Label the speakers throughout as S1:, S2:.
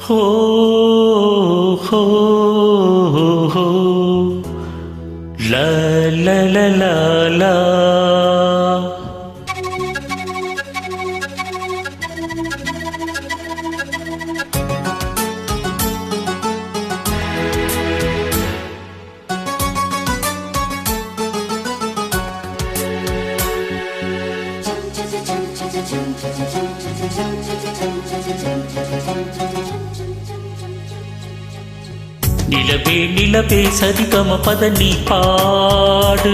S1: ஹோ ஹோ ஹோ லா லா லா லா லா. நிலவே நிலவே சரிகம பத நீ பாடு,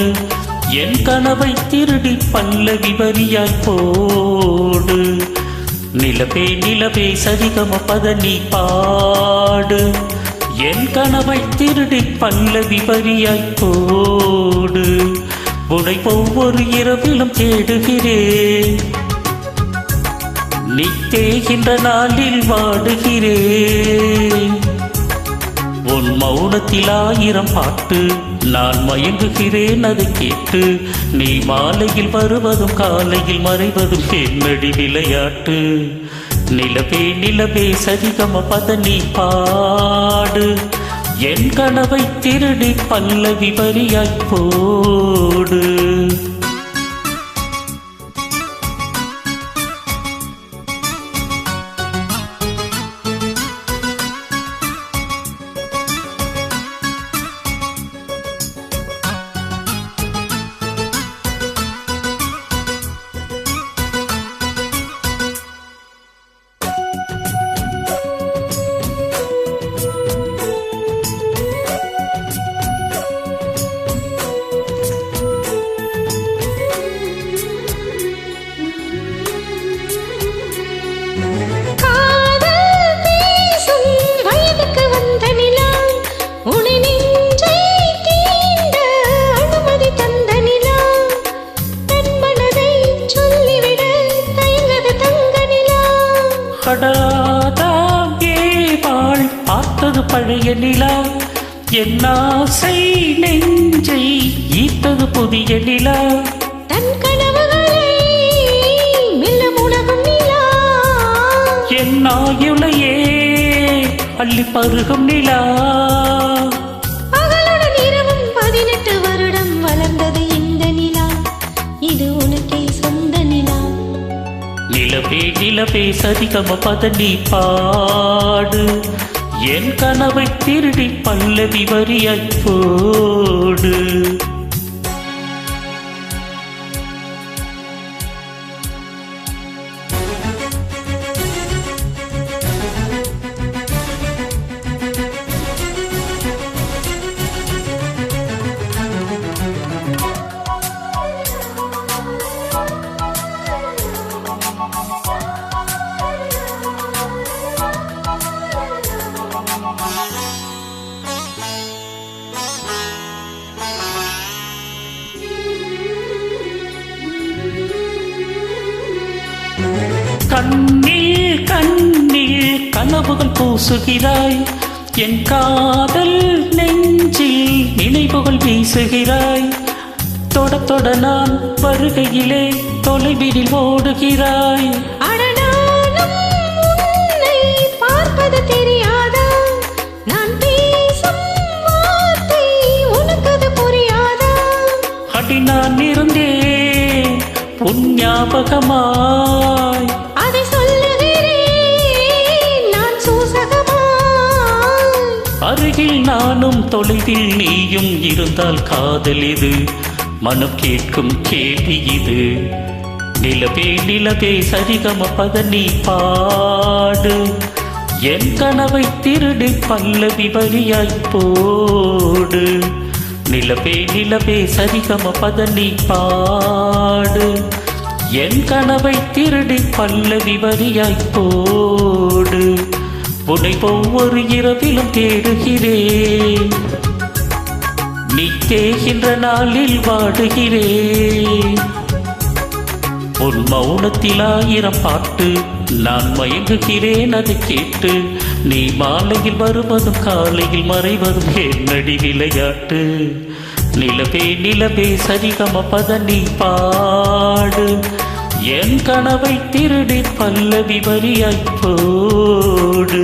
S1: என் கனவை திருடி பல்லவி வரியாய் போடு. நிலவே நிலவே சரிகம பத நீ பாடு, என் கனவை திருடி பல்லவி வரியாய் போடு. உனை ஒவ்வொரு இரவிலும் தேடுகிறேன், நீ தேகின்ற நாளில் வாடுகிறேன். உன் மௌனத்தில் 1000 பாட்டு, நான் மயங்குகிறேன் அதை கேட்டு. நீ மாலையில் வருவதும் காலையில் மறைவதும் என்னடி விளையாட்டு. நிலவே நிலவே சரிகம பத நீ பாடு, என் கனவை திருடி பல்லவி வரியாய் போடு. பார்த்தது பழைய நிலா, என் ஆசை நெஞ்சை ஈர்த்தது புதிய நிலா.
S2: தன் கனவுகளை மெல்லும் உலகம் நிலா,
S1: என் ஆயுளையே அள்ளி பருகும் நிலா.
S2: பகலுடன் இரவும் 18 வருடம் வளர்ந்தது இந்த நிலா, இது உனக்கே சொந்த நிலா.
S1: நிலவே நிலவே சரிகம பத நீ பாடு, என் கனவை திருடி பல்லவி வரியாய் போடு. கண்ணீர் கண்ணீர் கனவுகள் பூசுகிறாய், என் காதல் நெஞ்சில் நினைவுகள் வீசுகிறாய். தொட தொட நான் வருகையிலே தொலைவினில் ஓடுகிறாய்.
S2: அடனாலும் உன்னை பார்ப்பது தெரியாதா, நான் பேசும் வார்த்தை உனக்கு புரியாதா.
S1: அடி நான் இருந்தேன் உன் ஞாபகமாய்,
S2: அதை சொல்லுகிறேன் நான் சூசகமாய்.
S1: அருகில் நானும் தொலைவில் நீயும் இருந்தால் காதல் இது, மனம் கேட்கும் கேள்வி இது. நிலவே நிலவே சரிகம பத நீ பாடு, என் கனவை திருடி பல்லவி வரியாய் போடு. நிலவே நிலவே சரிகம பத நீ பாடு, என் கனவை திருடி பல்லவி வரியாய் போடு. உன்னை ஒவ்வொரு இரவிலும் தேடுகிறேன், நீ தேகின்ற நாளில் வாடுகிறேன். உன் மௌனத்தில் 1000 பாட்டு, நான் மயங்குகிறேன் அதை கேட்டு. நீ மாலையில் வருவதும் காலையில் மறைவதும் என்னடி விளையாட்டு. நிலவே நிலவே சரிகம பத நீ பாடு, என் கனவை திருடி பல்லவி வரியாய் போடு.